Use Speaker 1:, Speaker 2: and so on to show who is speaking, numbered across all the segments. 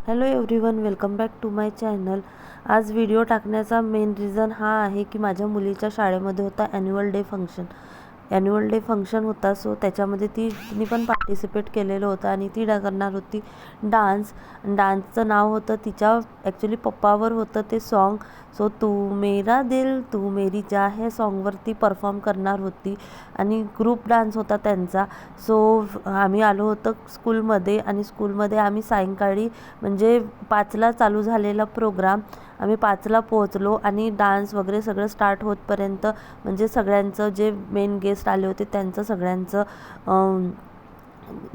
Speaker 1: Hello everyone, welcome back to my channel. आज video टाकण्याचा main reason हा आहे की माझ्या मुलीच्या शाळेमध्ये होता ॲन्युअल डे फंक्शन होता। सो त्याच्यामध्ये तिने पण पार्टिसिपेट केलेलं होतं आणि ती करणार होती डान्सचं नाव होतं तिच्या ॲक्च्युली पप्पावर होतं ते सॉन्ग। सो तू मेरा दिल तू मेरी जान हे सॉन्गवर ती परफॉर्म करणार होती आणि ग्रुप डान्स होता त्यांचा। सो आम्ही आलो होतो स्कूलमध्ये आणि स्कूलमध्ये आम्ही सायंकाळी म्हणजे 5ला चालू झालेला प्रोग्राम, आम्ही 5ला पोहोचलो आणि डान्स वगैरे सगळं स्टार्ट होतपर्यंत म्हणजे सगळ्यांचं जे मेन गेस्ट आले होते त्यांचं सगळ्यांचं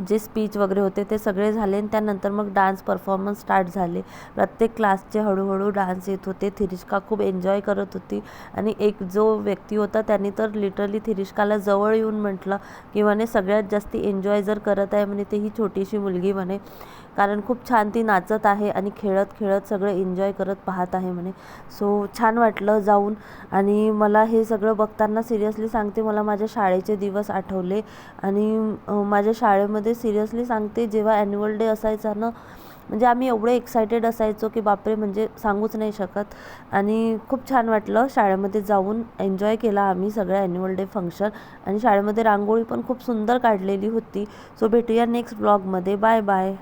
Speaker 1: जे स्पीच वगैरे होते ते सगळे झाले आणि त्यानंतर मग डान्स परफॉर्मन्स स्टार्ट झाले। प्रत्येक क्लासचे हळूहळू डान्स येत होते। थिरिष्का खूप एन्जॉय करत होती आणि एक जो व्यक्ती होता त्यांनी तर लिटरली थिरिष्काला जवळ येऊन म्हटलं की म्हणे सगळ्यात जास्त एन्जॉय जर करत आहे म्हणे ते ही छोटीशी मुलगी म्हणे, कारण खूप छान ती नाचत आहे आणि खेळत खेळत सगळं एन्जॉय करत पाहत आहे म्हणे। सो छान वाटलं जाऊन आणि मला हे सगळं बघताना सिरियसली सांगते मला माझ्या शाळेचे दिवस आठवले आणि माझ्या शाळेमध्ये सिरियसली सांगते जेव्हा ॲन्युअल डे असायचा ना, म्हणजे आम्ही एवढे एक्सायटेड असायचो की बापरे, म्हणजे सांगूच नाही शकत। आणि खूप छान वाटलं शाळेमध्ये जाऊन, एन्जॉय केला आम्ही सगळं ॲन्युअल डे फंक्शन आणि शाळेमध्ये रांगोळी पण खूप सुंदर काढलेली होती। सो भेटूया नेक्स्ट ब्लॉगमध्ये, बाय बाय।